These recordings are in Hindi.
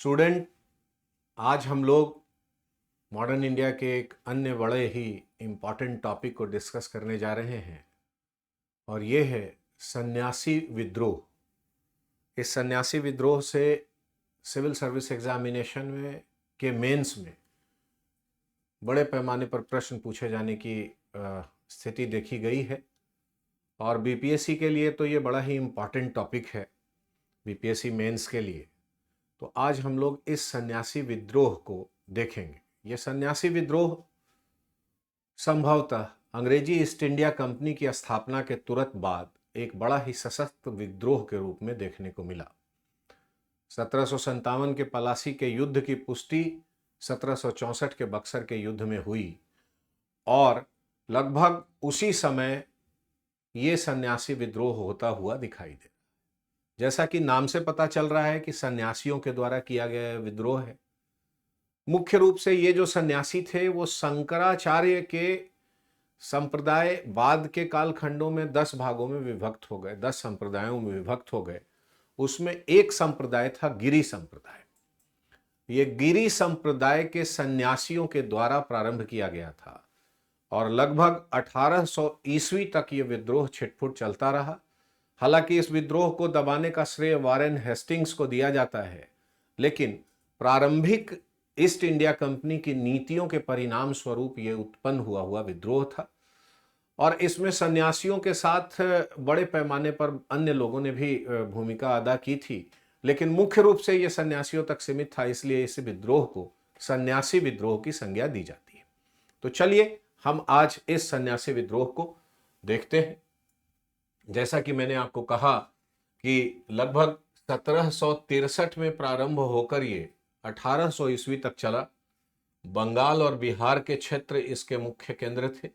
स्टूडेंट, आज हम लोग मॉडर्न इंडिया के एक अन्य बड़े ही इम्पॉर्टेंट टॉपिक को डिस्कस करने जा रहे हैं और ये है सन्यासी विद्रोह। इस सन्यासी विद्रोह से सिविल सर्विस एग्जामिनेशन में के मेंस में बड़े पैमाने पर प्रश्न पूछे जाने की स्थिति देखी गई है और बीपीएससी के लिए तो ये बड़ा ही इम्पॉर्टेंट टॉपिक है, बीपीएससी मेंस के लिए। तो आज हम लोग इस सन्यासी विद्रोह को देखेंगे। यह सन्यासी विद्रोह संभवतः अंग्रेजी ईस्ट इंडिया कंपनी की स्थापना के तुरंत बाद एक बड़ा ही सशक्त विद्रोह के रूप में देखने को मिला। 1757 के पलासी के युद्ध की पुष्टि 1764 के बक्सर के युद्ध में हुई और लगभग उसी समय ये सन्यासी विद्रोह होता हुआ दिखाई दे। जैसा कि नाम से पता चल रहा है कि सन्यासियों के द्वारा किया गया विद्रोह है। मुख्य रूप से ये जो सन्यासी थे वो शंकराचार्य के संप्रदाय बाद के कालखंडों में 10 भागों में विभक्त हो गए, 10 संप्रदायों में विभक्त हो गए। उसमें एक संप्रदाय था गिरी संप्रदाय। ये गिरी संप्रदाय के सन्यासियों के द्वारा प्रारंभ किया गया था और लगभग 1800 ईस्वी तक ये विद्रोह छिटपुट चलता रहा। हालांकि इस विद्रोह को दबाने का श्रेय वॉरेन हेस्टिंग्स को दिया जाता है, लेकिन प्रारंभिक ईस्ट इंडिया कंपनी की नीतियों के परिणाम स्वरूप ये उत्पन्न हुआ विद्रोह था और इसमें सन्यासियों के साथ बड़े पैमाने पर अन्य लोगों ने भी भूमिका अदा की थी, लेकिन मुख्य रूप से ये सन्यासियों तक सीमित था। इसलिए इस विद्रोह को सन्यासी विद्रोह की संज्ञा दी जाती है। तो चलिए हम आज इस सन्यासी विद्रोह को देखते हैं। जैसा कि मैंने आपको कहा कि लगभग 1763 में प्रारंभ होकर ये 1800 ईस्वी तक चला। बंगाल और बिहार के क्षेत्र इसके मुख्य केंद्र थे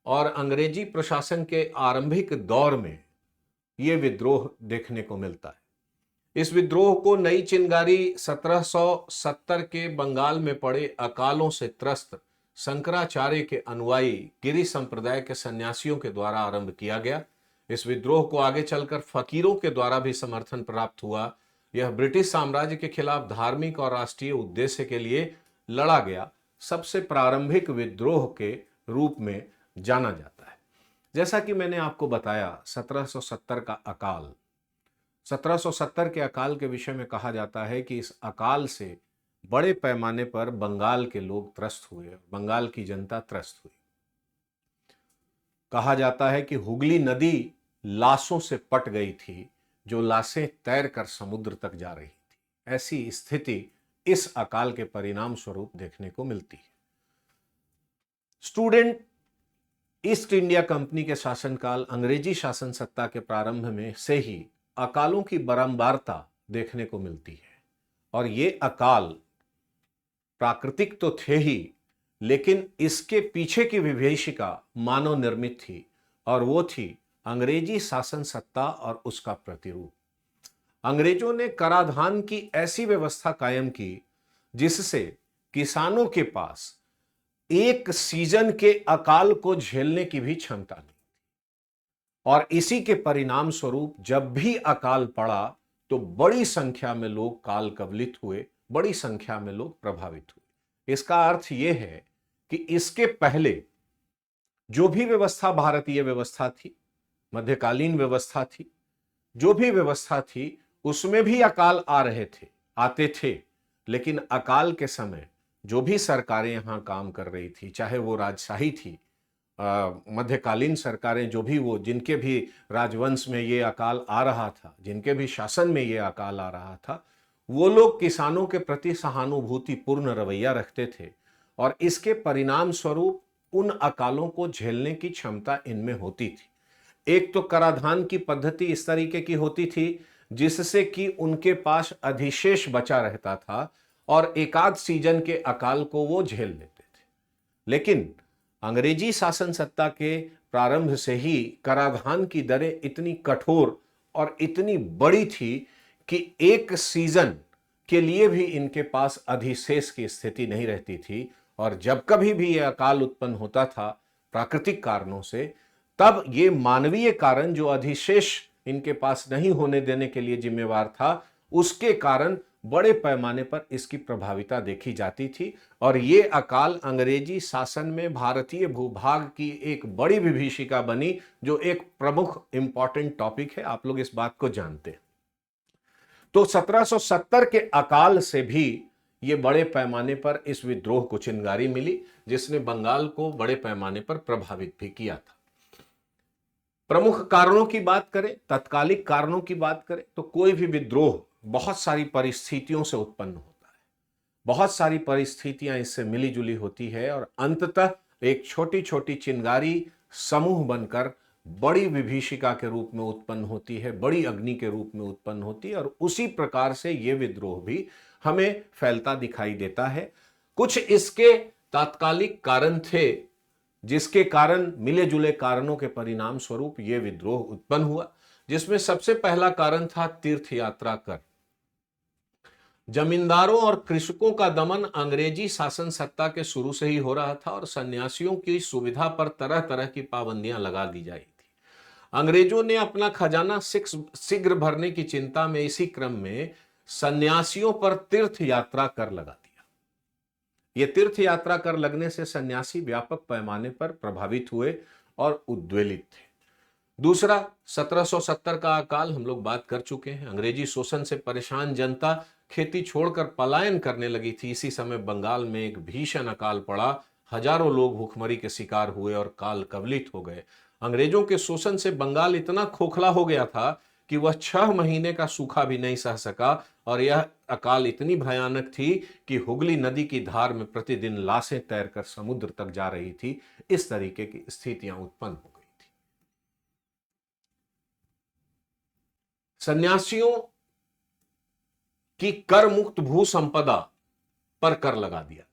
और अंग्रेजी प्रशासन के आरंभिक दौर में ये विद्रोह देखने को मिलता है। इस विद्रोह को नई चिनगारी 1770 के बंगाल में पड़े अकालों से त्रस्त शंकराचार्य के अनुयायी गिरी संप्रदाय के सन्यासियों के द्वारा आरंभ किया गया। इस विद्रोह को आगे चलकर फकीरों के द्वारा भी समर्थन प्राप्त हुआ। यह ब्रिटिश साम्राज्य के खिलाफ धार्मिक और राष्ट्रीय उद्देश्य के लिए लड़ा गया सबसे प्रारंभिक विद्रोह के रूप में जाना जाता है। जैसा कि मैंने आपको बताया 1770 का अकाल, 1770 के अकाल के विषय में कहा जाता है कि इस अकाल से बड़े पैमाने पर बंगाल के लोग त्रस्त हुए, बंगाल की जनता त्रस्त हुई। कहा जाता है कि हुगली नदी लाशों से पट गई थी, जो लाशें तैरकर समुद्र तक जा रही थी। ऐसी स्थिति इस अकाल के परिणाम स्वरूप देखने को मिलती है। स्टूडेंट, ईस्ट इंडिया कंपनी के शासनकाल, अंग्रेजी शासन सत्ता के प्रारंभ में से ही अकालों की बारंबारता देखने को मिलती है और ये अकाल प्राकृतिक तो थे ही, लेकिन इसके पीछे की विभीषिका मानव निर्मित थी और वो थी अंग्रेजी शासन सत्ता और उसका प्रतिरूप। अंग्रेजों ने कराधान की ऐसी व्यवस्था कायम की जिससे किसानों के पास एक सीजन के अकाल को झेलने की भी क्षमता नहीं और इसी के परिणाम स्वरूप जब भी अकाल पड़ा तो बड़ी संख्या में लोग काल कवलित हुए, बड़ी संख्या में लोग प्रभावित हुए। इसका अर्थ यह है कि इसके पहले जो भी व्यवस्था, भारतीय व्यवस्था थी, मध्यकालीन व्यवस्था थी, जो भी व्यवस्था थी, उसमें भी अकाल आते थे, लेकिन अकाल के समय जो भी सरकारें यहां काम कर रही थी, चाहे वो राजशाही थी, मध्यकालीन सरकारें जो भी वो जिनके भी राजवंश में ये अकाल आ रहा था, जिनके भी शासन में ये अकाल आ रहा था, वो लोग किसानों के प्रति सहानुभूतिपूर्ण रवैया रखते थे और इसके परिणाम स्वरूप उन अकालों को झेलने की क्षमता इनमें होती थी। एक तो कराधान की पद्धति इस तरीके की होती थी जिससे कि उनके पास अधिशेष बचा रहता था और एकाध सीजन के अकाल को वो झेल लेते थे। लेकिन अंग्रेजी शासन सत्ता के प्रारंभ से ही कराधान की दरें इतनी कठोर और इतनी बड़ी थी कि एक सीजन के लिए भी इनके पास अधिशेष की स्थिति नहीं रहती थी और जब कभी भी यह अकाल उत्पन्न होता था प्राकृतिक कारणों से, तब ये मानवीय कारण जो अधिशेष इनके पास नहीं होने देने के लिए जिम्मेवार था, उसके कारण बड़े पैमाने पर इसकी प्रभाविता देखी जाती थी और ये अकाल अंग्रेजी शासन में भारतीय भूभाग की एक बड़ी विभीषिका बनी, जो एक प्रमुख इंपॉर्टेंट टॉपिक है, आप लोग इस बात को जानते हैं। तो 1770 के अकाल से भी ये बड़े पैमाने पर इस विद्रोह को चिंगारी मिली, जिसने बंगाल को बड़े पैमाने पर प्रभावित भी किया था। प्रमुख कारणों की बात करें, तत्कालिक कारणों की बात करें, तो कोई भी विद्रोह बहुत सारी परिस्थितियों से उत्पन्न होता है, बहुत सारी परिस्थितियां इससे मिली जुली होती है और अंततः एक छोटी छोटी चिंगारी समूह बनकर बड़ी विभीषिका के रूप में उत्पन्न होती है, बड़ी अग्नि के रूप में उत्पन्न होती है और उसी प्रकार से यह विद्रोह भी हमें फैलता दिखाई देता है। कुछ इसके तात्कालिक कारण थे, जिसके कारण मिले जुले कारणों के परिणाम स्वरूप यह विद्रोह उत्पन्न हुआ, जिसमें सबसे पहला कारण था तीर्थ यात्रा कर। जमींदारों और कृषकों का दमन अंग्रेजी शासन सत्ता के शुरू से ही हो रहा था और सन्यासियों की सुविधा पर तरह तरह की पाबंदियां लगा दी जा रही थी। अंग्रेजों ने अपना खजाना शीघ्र भरने की चिंता में इसी क्रम में सन्यासियों पर तीर्थ यात्रा कर लगा दिया। यह तीर्थ यात्रा कर लगने से सन्यासी व्यापक पैमाने पर प्रभावित हुए और उद्वेलित थे। दूसरा, 1770 का अकाल हम लोग बात कर चुके हैं। अंग्रेजी शोषण से परेशान जनता खेती छोड़कर पलायन करने लगी थी। इसी समय बंगाल में एक भीषण अकाल पड़ा, हजारों लोग भूखमरी के शिकार हुए और काल कवलित हो गए। अंग्रेजों के शोषण से बंगाल इतना खोखला हो गया था कि वह 6 महीने का सूखा भी नहीं सह सका और यह अकाल इतनी भयानक थी कि हुगली नदी की धार में प्रतिदिन लाशें तैरकर समुद्र तक जा रही थी। इस तरीके की स्थितियां उत्पन्न हो गई थी। सन्यासियों की कर मुक्त भू संपदा पर कर लगा दिया।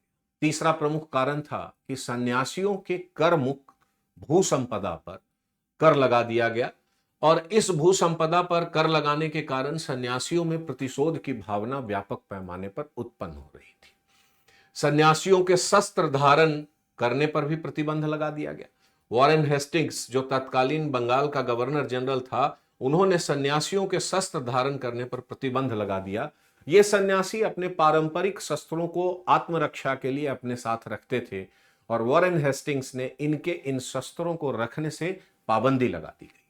तीसरा प्रमुख कारण था कि सन्यासियों के कर मुक्त भू संपदा पर कर लगा दिया गया और इस भू संपदा पर कर लगाने के कारण सन्यासियों में प्रतिशोध की भावना व्यापक पैमाने पर उत्पन्न हो रही थी। सन्यासियों के शस्त्र धारण करने पर भी प्रतिबंध लगा दिया गया। वॉरेन हेस्टिंग्स, जो तत्कालीन बंगाल का गवर्नर जनरल था, उन्होंने सन्यासियों के शस्त्र धारण करने पर प्रतिबंध लगा दिया। ये सन्यासी अपने पारंपरिक शस्त्रों को आत्मरक्षा के लिए अपने साथ रखते थे और वॉरेन हेस्टिंग्स ने इनके इन शस्त्रों को रखने से पाबंदी लगा दी गई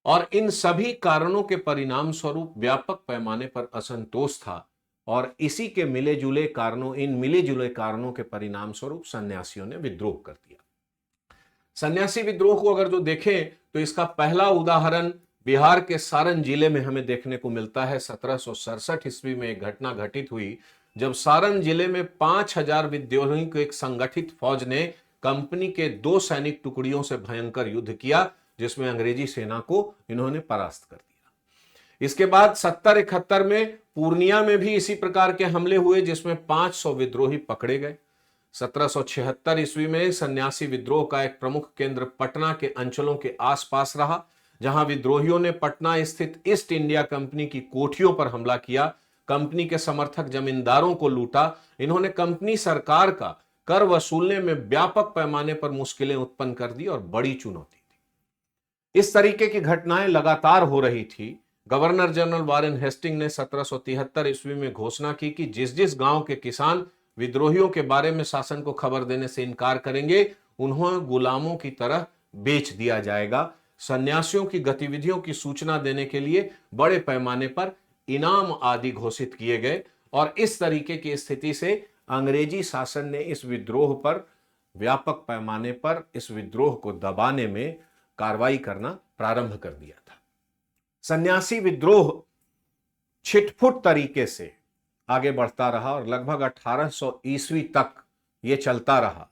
और इन सभी कारणों के परिणाम स्वरूप व्यापक पैमाने पर असंतोष था और इसी के मिले जुले कारणों के परिणाम स्वरूप सन्यासियों ने विद्रोह कर दिया। सन्यासी विद्रोह को अगर जो देखें तो इसका पहला उदाहरण बिहार के सारण जिले में हमें देखने को मिलता है। 1767 ईस्वी में एक घटना घटित हुई जब सारण जिले में 5000 विद्रोहियों की एक संगठित फौज ने कंपनी के 2 सैनिक टुकड़ियों से भयंकर युद्ध किया, जिसमें अंग्रेजी सेना को इन्होंने परास्त कर दिया। इसके बाद 70-71 में पूर्णिया में भी इसी प्रकार के हमले हुए, जिसमें 500 विद्रोही पकड़े गए। 1776 ईस्वी में सन्यासी विद्रोह का एक प्रमुख केंद्र पटना के अंचलों के आसपास रहा, जहां विद्रोहियों ने पटना स्थित ईस्ट इंडिया कंपनी की कोठियों पर हमला किया, कंपनी के समर्थक जमींदारों को लूटा। इन्होंने कंपनी सरकार का कर वसूलने में व्यापक पैमाने पर मुश्किलें उत्पन्न कर दी और बड़ी चुनौती थी। इस तरीके की घटनाएं लगातार हो रही थी। गवर्नर जनरल वॉरेन हेस्टिंग ने 1773 ईस्वी में घोषणा की कि जिस जिस गांव के किसान विद्रोहियों के बारे में शासन को खबर देने से इनकार करेंगे, उन्हें गुलामों की तरह बेच दिया जाएगा। सन्यासियों की गतिविधियों की सूचना देने के लिए बड़े पैमाने पर इनाम आदि घोषित किए गए और इस तरीके की स्थिति से अंग्रेजी शासन ने इस विद्रोह पर व्यापक पैमाने पर इस विद्रोह को दबाने में कार्रवाई करना प्रारंभ कर दिया था। सन्यासी विद्रोह छिटपुट तरीके से आगे बढ़ता रहा और लगभग 1800 ईस्वी तक यह चलता रहा।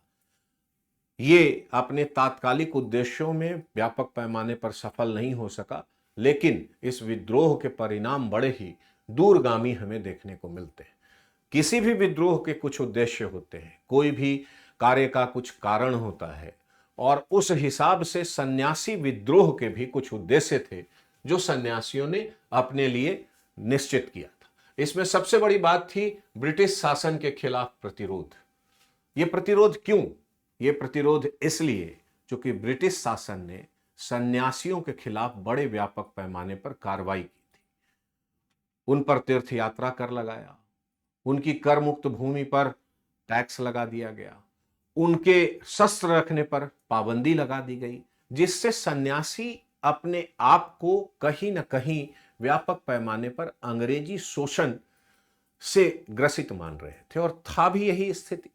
ये अपने तात्कालिक उद्देश्यों में व्यापक पैमाने पर सफल नहीं हो सका, लेकिन इस विद्रोह के परिणाम बड़े ही दूरगामी हमें देखने को मिलते हैं। किसी भी विद्रोह के कुछ उद्देश्य होते हैं, कोई भी कार्य का कुछ कारण होता है और उस हिसाब से सन्यासी विद्रोह के भी कुछ उद्देश्य थे जो सन्यासियों ने अपने लिए निश्चित किया था। इसमें सबसे बड़ी बात थी ब्रिटिश शासन के खिलाफ प्रतिरोध। यह प्रतिरोध क्यों? यह प्रतिरोध इसलिए क्योंकि ब्रिटिश शासन ने सन्यासियों के खिलाफ बड़े व्यापक पैमाने पर कार्रवाई की थी। उन पर तीर्थ यात्रा कर लगाया, उनकी कर मुक्त भूमि पर टैक्स लगा दिया गया, उनके शस्त्र रखने पर पाबंदी लगा दी गई, जिससे सन्यासी अपने आप को कहीं ना कहीं व्यापक पैमाने पर अंग्रेजी शोषण से ग्रसित मान रहे थे। और था भी यही स्थिति।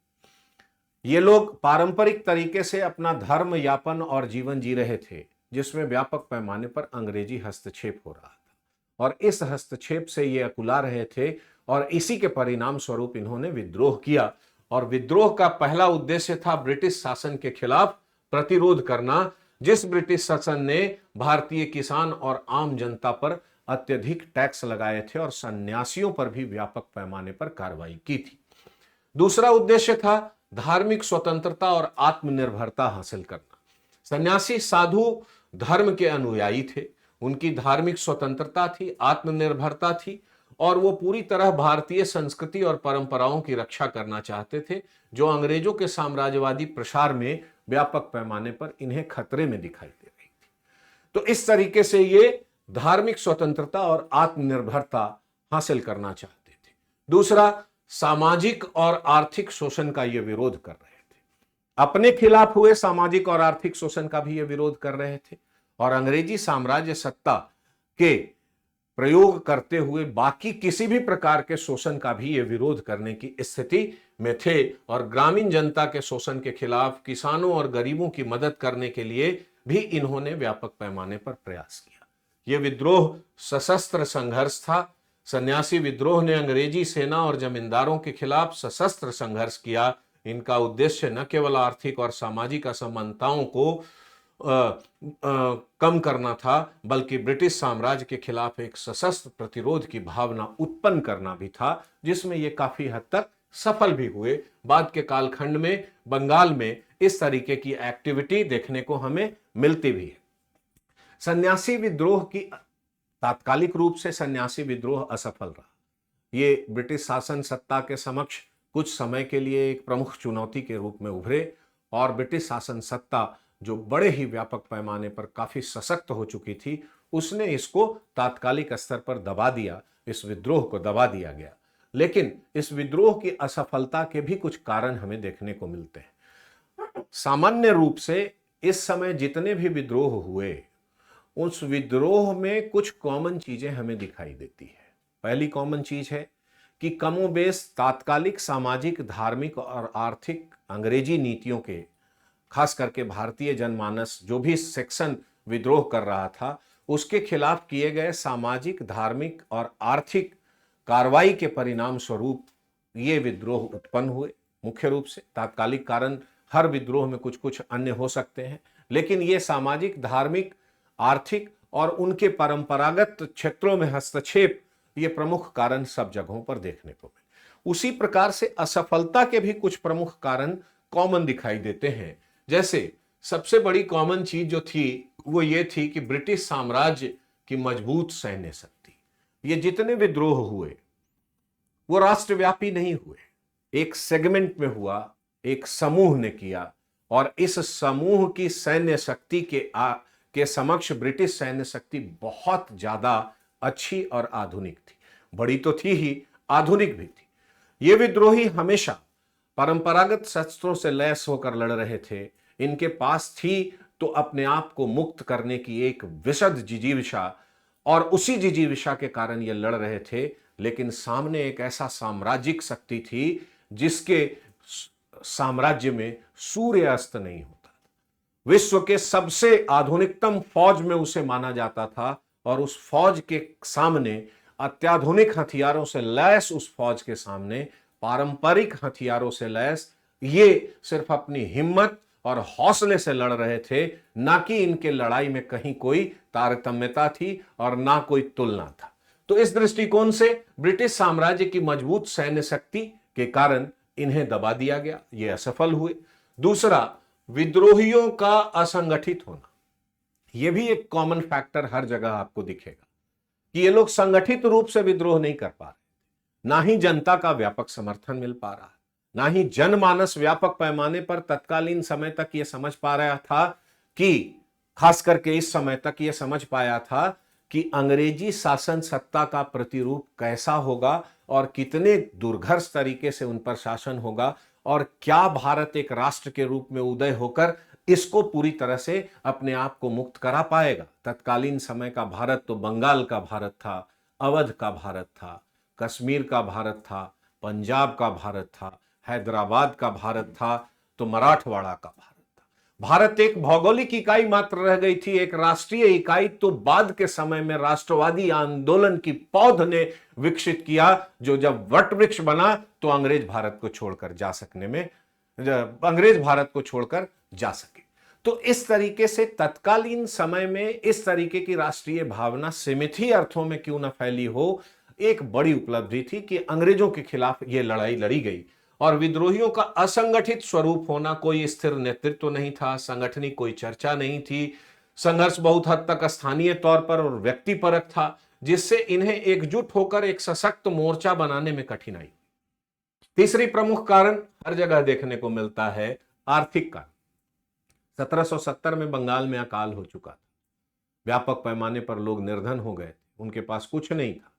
ये लोग पारंपरिक तरीके से अपना धर्म यापन और जीवन जी रहे थे, जिसमें व्यापक पैमाने पर अंग्रेजी हस्तक्षेप हो रहा था, और इस हस्तक्षेप से ये अकुला रहे थे, और इसी के परिणाम स्वरूप इन्होंने विद्रोह किया। और विद्रोह का पहला उद्देश्य था ब्रिटिश शासन के खिलाफ प्रतिरोध करना, जिस ब्रिटिश शासन ने भारतीय किसान और आम जनता पर अत्यधिक टैक्स लगाए थे और सन्यासियों पर भी व्यापक पैमाने पर कार्रवाई की थी। दूसरा उद्देश्य था धार्मिक स्वतंत्रता और आत्मनिर्भरता हासिल करना। सन्यासी साधु धर्म के अनुयायी थे, उनकी धार्मिक स्वतंत्रता थी, आत्मनिर्भरता थी, और वो पूरी तरह भारतीय संस्कृति और परंपराओं की रक्षा करना चाहते थे, जो अंग्रेजों के साम्राज्यवादी प्रसार में व्यापक पैमाने पर इन्हें खतरे में दिखाई दे रही थी। तो इस तरीके से ये धार्मिक स्वतंत्रता और आत्मनिर्भरता हासिल करना चाहते थे। दूसरा, सामाजिक और आर्थिक शोषण का ये विरोध कर रहे थे। अपने खिलाफ हुए सामाजिक और आर्थिक शोषण का भी ये विरोध कर रहे थे, और अंग्रेजी साम्राज्य सत्ता के प्रयोग करते हुए बाकी किसी भी प्रकार के शोषण का भी ये विरोध करने की स्थिति में थे। और ग्रामीण जनता के शोषण के खिलाफ, किसानों और गरीबों की मदद करने के लिए भी इन्होंने व्यापक पैमाने पर प्रयास किया। यह विद्रोह सशस्त्र संघर्ष था। सन्यासी विद्रोह ने अंग्रेजी सेना और जमींदारों के खिलाफ सशस्त्र संघर्ष किया। इनका उद्देश्य न केवल आर्थिक और सामाजिक असमानताओं को कम करना था, बल्कि ब्रिटिश साम्राज्य के खिलाफ एक सशस्त्र प्रतिरोध की भावना उत्पन्न करना भी था, जिसमें ये काफी हद तक सफल भी हुए। बाद के कालखंड में बंगाल में इस तरीके की एक्टिविटी देखने को हमें मिलती भी है। सन्यासी विद्रोह की तात्कालिक रूप से सन्यासी विद्रोह असफल रहा। ये ब्रिटिश शासन सत्ता के समक्ष कुछ समय के लिए एक प्रमुख चुनौती के रूप में उभरे, और ब्रिटिश शासन सत्ता जो बड़े ही व्यापक पैमाने पर काफी सशक्त हो चुकी थी, उसने इसको तात्कालिक स्तर पर दबा दिया, इस विद्रोह को दबा दिया गया। लेकिन इस विद्रोह की असफलता के भी कुछ कारण हमें देखने को मिलते हैं। सामान्य रूप से इस समय जितने भी विद्रोह हुए, उस विद्रोह में कुछ कॉमन चीजें हमें दिखाई देती है। पहली कॉमन चीज है कि कमोबेश तात्कालिक सामाजिक, धार्मिक और आर्थिक अंग्रेजी नीतियों के, खास करके भारतीय जनमानस जो भी सेक्शन विद्रोह कर रहा था, उसके खिलाफ किए गए सामाजिक, धार्मिक और आर्थिक कार्रवाई के परिणाम स्वरूप ये विद्रोह उत्पन्न हुए। मुख्य रूप से तात्कालिक कारण हर विद्रोह में कुछ कुछ अन्य हो सकते हैं, लेकिन ये सामाजिक, धार्मिक, आर्थिक और उनके परंपरागत क्षेत्रों में हस्तक्षेप, ये प्रमुख कारण सब जगहों पर देखने को मिले। उसी प्रकार से असफलता के भी कुछ प्रमुख कारण कॉमन दिखाई देते हैं। जैसे सबसे बड़ी कॉमन चीज जो थी वो ये थी कि ब्रिटिश साम्राज्य की मजबूत सैन्य शक्ति। ये जितने विद्रोह हुए वो राष्ट्रव्यापी नहीं हुए, एक सेगमेंट में हुआ, एक समूह ने किया, और इस समूह की सैन्य शक्ति के समक्ष ब्रिटिश सैन्य शक्ति बहुत ज्यादा अच्छी और आधुनिक थी। बड़ी तो थी ही, आधुनिक भी थी। ये विद्रोही हमेशा परंपरागत शस्त्रों से लैस होकर लड़ रहे थे। इनके पास थी तो अपने आप को मुक्त करने की एक विशद जिजीविषा, और उसी जिजीविषा के कारण ये लड़ रहे थे। लेकिन सामने एक ऐसा साम्राज्यिक शक्ति थी जिसके साम्राज्य में सूर्य अस्त नहीं होता, विश्व के सबसे आधुनिकतम फौज में उसे माना जाता था, और उस फौज के सामने, अत्याधुनिक हथियारों से लैस उस फौज के सामने, पारंपरिक हथियारों से लैस ये सिर्फ अपनी हिम्मत और हौसले से लड़ रहे थे, ना कि इनके लड़ाई में कहीं कोई तारतम्यता थी और ना कोई तुलना था। तो इस दृष्टिकोण से ब्रिटिश साम्राज्य की मजबूत सैन्य शक्ति के कारण इन्हें दबा दिया गया, ये असफल हुए। दूसरा, विद्रोहियों का असंगठित होना। यह भी एक कॉमन फैक्टर हर जगह आपको दिखेगा कि ये लोग संगठित रूप से विद्रोह नहीं कर पा रहे, ना ही जनता का व्यापक समर्थन मिल पा रहा, ना ही जनमानस व्यापक पैमाने पर तत्कालीन समय तक यह समझ पा रहा था कि, खास करके इस समय तक यह समझ पाया था कि अंग्रेजी शासन सत्ता का प्रतिरूप कैसा होगा और कितने दुर्धर्ष तरीके से उन पर शासन होगा, और क्या भारत एक राष्ट्र के रूप में उदय होकर इसको पूरी तरह से अपने आप को मुक्त करा पाएगा। तत्कालीन समय का भारत तो बंगाल का भारत था, अवध का भारत था, कश्मीर का भारत था, पंजाब का भारत था, हैदराबाद का भारत था, तो मराठवाड़ा का भारत था। भारत एक भौगोलिक इकाई मात्र रह गई थी, एक राष्ट्रीय इकाई तो बाद के समय में राष्ट्रवादी आंदोलन की पौध ने विकसित किया, जो जब वट वृक्ष बना तो अंग्रेज भारत को छोड़कर जा सके। तो इस तरीके से तत्कालीन समय में इस तरीके की राष्ट्रीय भावना सीमित ही अर्थों में क्यों न फैली हो, एक बड़ी उपलब्धि थी कि अंग्रेजों के खिलाफ यह लड़ाई लड़ी गई। और विद्रोहियों का असंगठित स्वरूप होना, कोई स्थिर नेतृत्व नहीं था, संगठनिक कोई चर्चा नहीं थी, संघर्ष बहुत हद तक स्थानीय तौर पर और व्यक्तिपरक था, जिससे इन्हें एकजुट होकर एक सशक्त मोर्चा बनाने में कठिनाई। तीसरी प्रमुख कारण हर जगह देखने को मिलता है, आर्थिक कारण। 1770 में बंगाल में अकाल हो चुका था, व्यापक पैमाने पर लोग निर्धन हो गए थे, उनके पास कुछ नहीं था।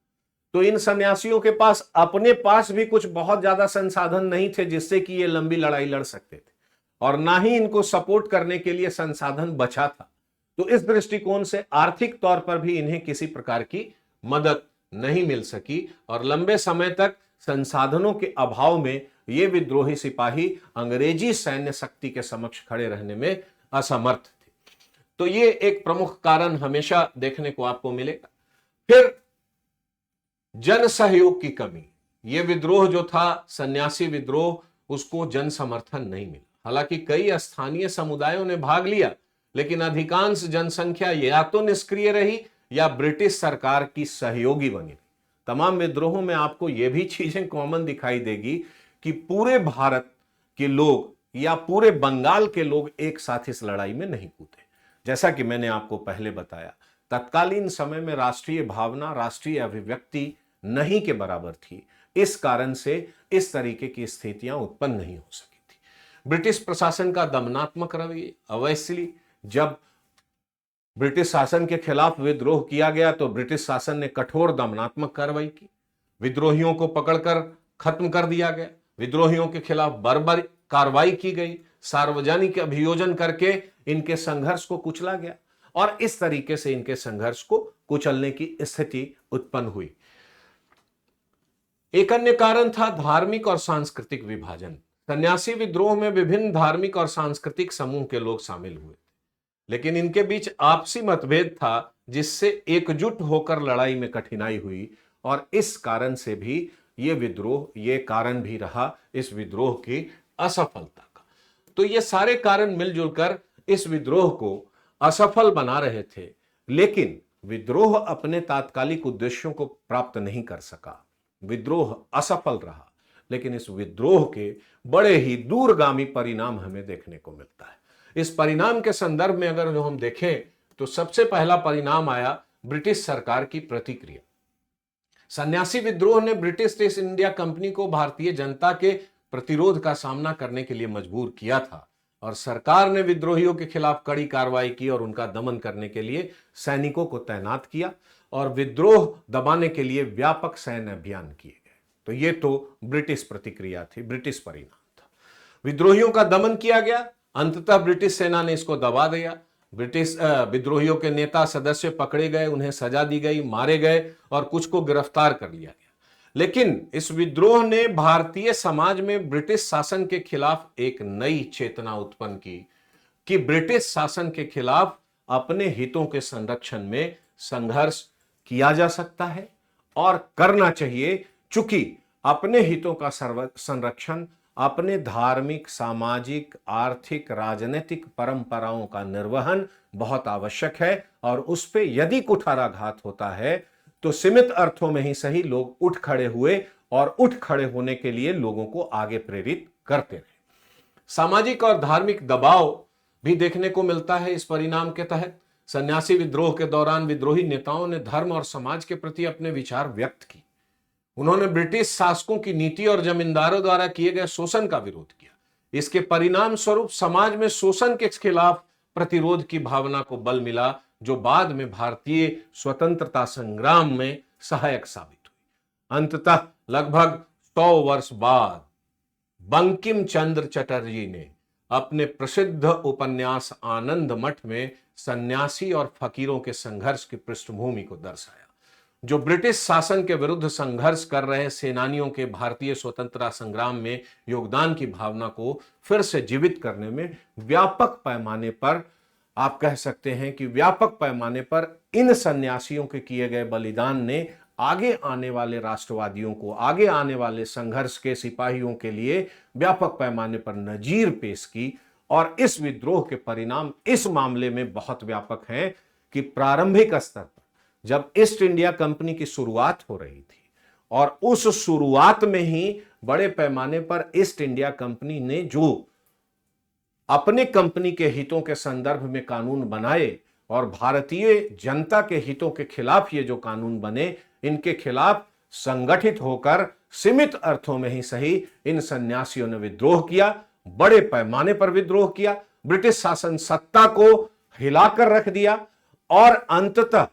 तो इन सन्यासियों के पास अपने पास भी कुछ बहुत ज्यादा संसाधन नहीं थे जिससे कि ये लंबी लड़ाई लड़ सकते थे, और ना ही इनको सपोर्ट करने के लिए संसाधन बचा था। तो इस दृष्टिकोण से आर्थिक तौर पर भी इन्हें किसी प्रकार की मदद नहीं मिल सकी, और लंबे समय तक संसाधनों के अभाव में ये विद्रोही सिपाही अंग्रेजी सैन्य शक्ति के समक्ष खड़े रहने में असमर्थ थे। तो ये एक प्रमुख कारण हमेशा देखने को आपको मिलेगा। फिर जन सहयोग की कमी। यह विद्रोह जो था, सन्यासी विद्रोह, उसको जन समर्थन नहीं मिला। हालांकि कई स्थानीय समुदायों ने भाग लिया, लेकिन अधिकांश जनसंख्या या तो निष्क्रिय रही या ब्रिटिश सरकार की सहयोगी बनी। तमाम विद्रोहों में आपको यह भी चीजें कॉमन दिखाई देगी कि पूरे भारत के लोग या पूरे बंगाल के लोग एक साथ इस लड़ाई में नहीं कूदे। जैसा कि मैंने आपको पहले बताया, तत्कालीन समय में राष्ट्रीय भावना, राष्ट्रीय अभिव्यक्ति नहीं के बराबर थी। इस कारण से इस तरीके की स्थितियां उत्पन्न नहीं हो सकी थी। ब्रिटिश प्रशासन का दमनात्मक रवैया। अवश्य जब ब्रिटिश शासन के खिलाफ विद्रोह किया गया तो ब्रिटिश शासन ने कठोर दमनात्मक कार्रवाई की, विद्रोहियों को पकड़कर खत्म कर दिया गया, विद्रोहियों के खिलाफ बर्बर कार्रवाई की गई, सार्वजनिक अभियोजन करके इनके संघर्ष को कुचला गया, और इस तरीके से इनके संघर्ष को कुचलने की स्थिति उत्पन्न हुई। एक अन्य कारण था धार्मिक और सांस्कृतिक विभाजन। सन्यासी विद्रोह में विभिन्न धार्मिक और सांस्कृतिक समूह के लोग शामिल हुए, लेकिन इनके बीच आपसी मतभेद था, जिससे एकजुट होकर लड़ाई में कठिनाई हुई, और इस कारण से भी ये विद्रोह, ये कारण भी रहा इस विद्रोह की असफलता का। तो ये सारे कारण मिलजुल कर इस विद्रोह को असफल बना रहे थे, लेकिन विद्रोह अपने तात्कालिक उद्देश्यों को प्राप्त नहीं कर सका। विद्रोह असफल रहा, लेकिन इस विद्रोह के बड़े ही दूरगामी परिणाम हमें देखने को मिलता है। इस परिणाम के संदर्भ में अगर जो हम देखें तो सबसे पहला परिणाम आया ब्रिटिश सरकार की प्रतिक्रिया। सन्यासी विद्रोह ने ब्रिटिश ईस्ट इंडिया कंपनी को भारतीय जनता के प्रतिरोध का सामना करने के लिए मजबूर किया था, और सरकार ने विद्रोहियों के खिलाफ कड़ी कार्रवाई की और उनका दमन करने के लिए सैनिकों को तैनात किया, और विद्रोह दबाने के लिए व्यापक सैन्य अभियान किए गए। तो ये तो ब्रिटिश प्रतिक्रिया थी, ब्रिटिश परिणाम था। विद्रोहियों का दमन किया गया, अंततः ब्रिटिश सेना ने इसको दबा दिया। ब्रिटिश विद्रोहियों के नेता सदस्य पकड़े गए, उन्हें सजा दी गई, मारे गए, और कुछ को गिरफ्तार कर लिया गया। लेकिन इस विद्रोह ने भारतीय समाज में ब्रिटिश शासन के खिलाफ एक नई चेतना उत्पन्न की कि ब्रिटिश शासन के खिलाफ अपने हितों के संरक्षण में संघर्ष किया जा सकता है और करना चाहिए, चूंकि अपने हितों का संरक्षण अपने धार्मिक, सामाजिक, आर्थिक, राजनीतिक परंपराओं का निर्वहन बहुत आवश्यक है, और उस पे यदि कुठाराघात होता है तो सीमित अर्थों में ही सही लोग उठ खड़े हुए, और उठ खड़े होने के लिए लोगों को आगे प्रेरित करते रहे। सामाजिक और धार्मिक दबाव भी देखने को मिलता है इस परिणाम के तहत। सन्यासी विद्रोह के दौरान विद्रोही नेताओं ने धर्म और समाज के प्रति अपने विचार व्यक्त किए। उन्होंने ब्रिटिश शासकों की नीति और जमींदारों द्वारा किए गए शोषण का विरोध किया। इसके परिणाम स्वरूप समाज में शोषण के खिलाफ प्रतिरोध की भावना को बल मिला, जो बाद में भारतीय स्वतंत्रता संग्राम में सहायक साबित हुई। अंततः लगभग 100 वर्ष बाद बंकिम चंद्र चटर्जी ने अपने प्रसिद्ध उपन्यास आनंद मठ में सन्यासी और फकीरों के संघर्ष की पृष्ठभूमि को दर्शाया, जो ब्रिटिश शासन के विरुद्ध संघर्ष कर रहे सेनानियों के भारतीय स्वतंत्रता संग्राम में योगदान की भावना को फिर से जीवित करने में व्यापक पैमाने पर, आप कह सकते हैं कि व्यापक पैमाने पर इन सन्यासियों के किए गए बलिदान ने आगे आने वाले राष्ट्रवादियों को, आगे आने वाले संघर्ष के सिपाहियों के लिए व्यापक पैमाने पर नजीर पेश की। और इस विद्रोह के परिणाम इस मामले में बहुत व्यापक हैं कि प्रारंभिक स्तर पर जब ईस्ट इंडिया कंपनी की शुरुआत हो रही थी और उस शुरुआत में ही बड़े पैमाने पर ईस्ट इंडिया कंपनी ने जो अपने कंपनी के हितों के संदर्भ में कानून बनाए और भारतीय जनता के हितों के खिलाफ ये जो कानून बने, इनके खिलाफ संगठित होकर सीमित अर्थों में ही सही इन सन्यासियों ने विद्रोह किया, बड़े पैमाने पर विद्रोह किया, ब्रिटिश शासन सत्ता को हिलाकर रख दिया और अंततः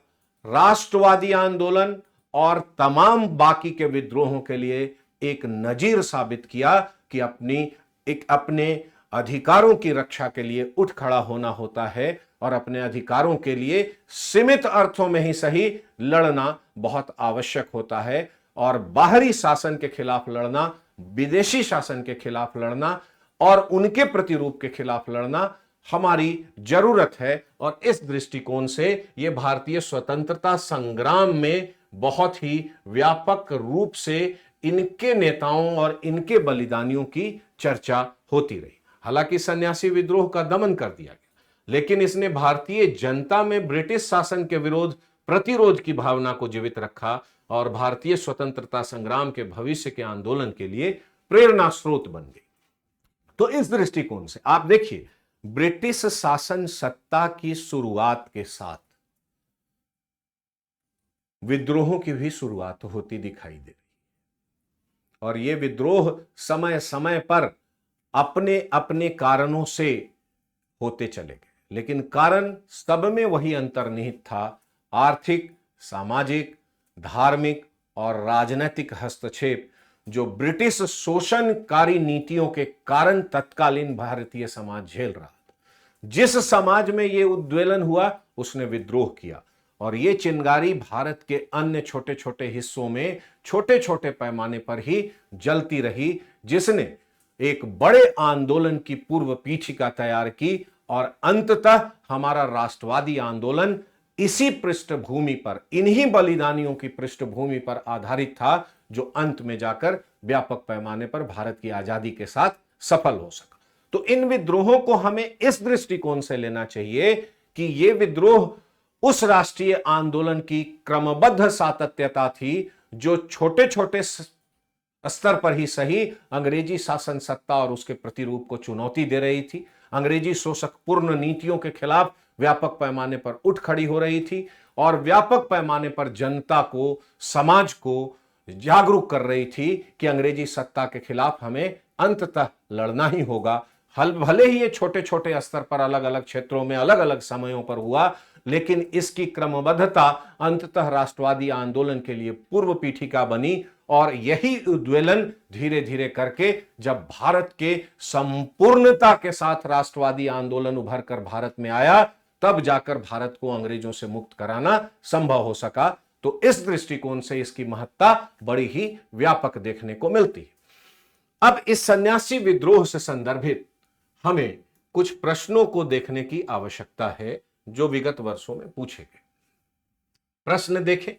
राष्ट्रवादी आंदोलन और तमाम बाकी के विद्रोहों के लिए एक नजीर साबित किया कि अपने अधिकारों की रक्षा के लिए उठ खड़ा होना होता है और अपने अधिकारों के लिए सीमित अर्थों में ही सही लड़ना बहुत आवश्यक होता है। और बाहरी शासन के खिलाफ लड़ना, विदेशी शासन के खिलाफ लड़ना और उनके प्रतिरूप के खिलाफ लड़ना हमारी जरूरत है। और इस दृष्टिकोण से यह भारतीय स्वतंत्रता संग्राम में बहुत ही व्यापक रूप से इनके नेताओं और इनके बलिदानियों की चर्चा होती रही। हालांकि सन्यासी विद्रोह का दमन कर दिया गया, लेकिन इसने भारतीय जनता में ब्रिटिश शासन के विरोध प्रतिरोध की भावना को जीवित रखा और भारतीय स्वतंत्रता संग्राम के भविष्य के आंदोलन के लिए प्रेरणा स्रोत बन गई। तो इस दृष्टिकोण से आप देखिए, ब्रिटिश शासन सत्ता की शुरुआत के साथ विद्रोहों की भी शुरुआत होती दिखाई दे रही और ये विद्रोह समय समय पर अपने अपने कारणों से होते चले गए, लेकिन कारण सब में वही अंतर्निहित था, आर्थिक, सामाजिक, धार्मिक और राजनीतिक हस्तक्षेप जो ब्रिटिश शोषणकारी नीतियों के कारण तत्कालीन भारतीय समाज झेल रहा था। जिस समाज में यह उद्वेलन हुआ उसने विद्रोह किया और यह चिंगारी भारत के अन्य छोटे छोटे हिस्सों में छोटे छोटे पैमाने पर ही जलती रही, जिसने एक बड़े आंदोलन की पूर्व पीठिका तैयार की और अंततः हमारा राष्ट्रवादी आंदोलन इसी पृष्ठभूमि पर, इन्हीं बलिदानियों की पृष्ठभूमि पर आधारित था, जो अंत में जाकर व्यापक पैमाने पर भारत की आजादी के साथ सफल हो सका। तो इन विद्रोहों को हमें इस दृष्टिकोण से लेना चाहिए कि ये विद्रोह उस राष्ट्रीय आंदोलन की क्रमबद्ध सातत्यता थी जो छोटे छोटे स्तर पर ही सही अंग्रेजी शासन सत्ता और उसके प्रतिरूप को चुनौती दे रही थी, अंग्रेजी शोषकपूर्ण नीतियों के खिलाफ व्यापक पैमाने पर उठ खड़ी हो रही थी और व्यापक पैमाने पर जनता को, समाज को जागरूक कर रही थी कि अंग्रेजी सत्ता के खिलाफ हमें अंततः लड़ना ही होगा। भले ही ये छोटे छोटे स्तर पर अलग अलग क्षेत्रों में अलग अलग समयों पर हुआ, लेकिन इसकी क्रमबद्धता अंततः राष्ट्रवादी आंदोलन के लिए पूर्व पीठिका बनी और यही उद्वेलन धीरे धीरे करके जब भारत के संपूर्णता के साथ राष्ट्रवादी आंदोलन उभर कर भारत में आया, तब जाकर भारत को अंग्रेजों से मुक्त कराना संभव हो सका। तो इस दृष्टिकोण से इसकी महत्ता बड़ी ही व्यापक देखने को मिलती है। अब इस सन्यासी विद्रोह से संदर्भित हमें कुछ प्रश्नों को देखने की आवश्यकता है जो विगत वर्षों में पूछे गए। प्रश्न देखें,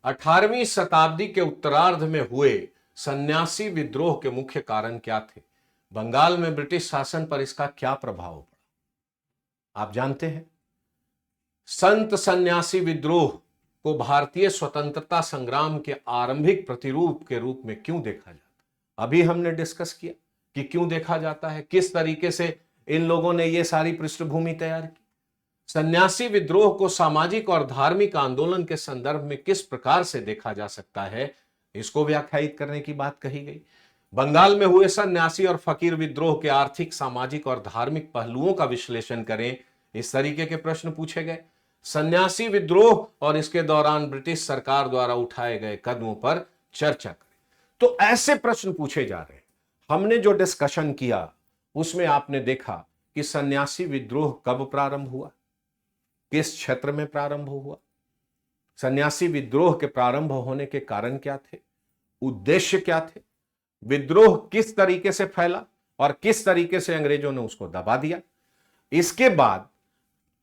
18वीं शताब्दी के उत्तरार्ध में हुए सन्यासी विद्रोह के मुख्य कारण क्या थे? बंगाल में ब्रिटिश शासन पर इसका क्या प्रभाव पड़ा? आप जानते हैं, संत सन्यासी विद्रोह को भारतीय स्वतंत्रता संग्राम के आरंभिक प्रतिरूप के रूप में क्यों देखा जाता? अभी हमने डिस्कस किया कि क्यों देखा जाता है, किस तरीके से इन लोगों ने यह सारी पृष्ठभूमि तैयार की। सन्यासी विद्रोह को सामाजिक और धार्मिक आंदोलन के संदर्भ में किस प्रकार से देखा जा सकता है, इसको व्याख्यायित करने की बात कही गई। बंगाल में हुए सन्यासी और फकीर विद्रोह के आर्थिक, सामाजिक और धार्मिक पहलुओं का विश्लेषण करें, इस तरीके के प्रश्न पूछे गए। सन्यासी विद्रोह और इसके दौरान ब्रिटिश सरकार द्वारा उठाए गए कदमों पर चर्चा करें। तो ऐसे प्रश्न पूछे जा रहे हैं। हमने जो डिस्कशन किया उसमें आपने देखा कि सन्यासी विद्रोह कब प्रारंभ हुआ, किस क्षेत्र में प्रारंभ हुआ, सन्यासी विद्रोह के प्रारंभ होने के कारण क्या थे, उद्देश्य क्या थे, विद्रोह किस तरीके से फैला और किस तरीके से अंग्रेजों ने उसको दबा दिया। इसके बाद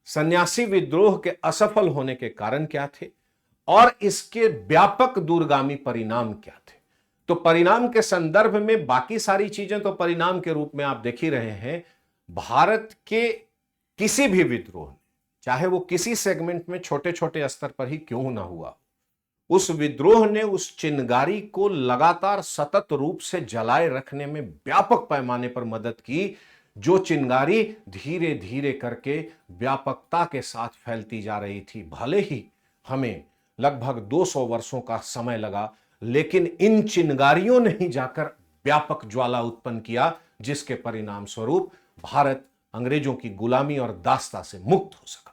सन्यासी विद्रोह के असफल होने के कारण क्या थे और इसके व्यापक दूरगामी परिणाम क्या थे। तो परिणाम के संदर्भ में बाकी सारी चीजें तो परिणाम के रूप में आप देख ही रहे हैं। भारत के किसी भी विद्रोह ने, चाहे वो किसी सेगमेंट में छोटे छोटे स्तर पर ही क्यों ना हुआ, उस विद्रोह ने उस चिनगारी को लगातार सतत रूप से जलाए रखने में व्यापक पैमाने पर मदद की, जो चिनगारी धीरे धीरे करके व्यापकता के साथ फैलती जा रही थी। भले ही हमें लगभग 200 वर्षों का समय लगा, लेकिन इन चिनगारियों ने ही जाकर व्यापक ज्वाला उत्पन्न किया, जिसके परिणाम स्वरूप भारत अंग्रेजों की गुलामी और दास्ता से मुक्त हो सका।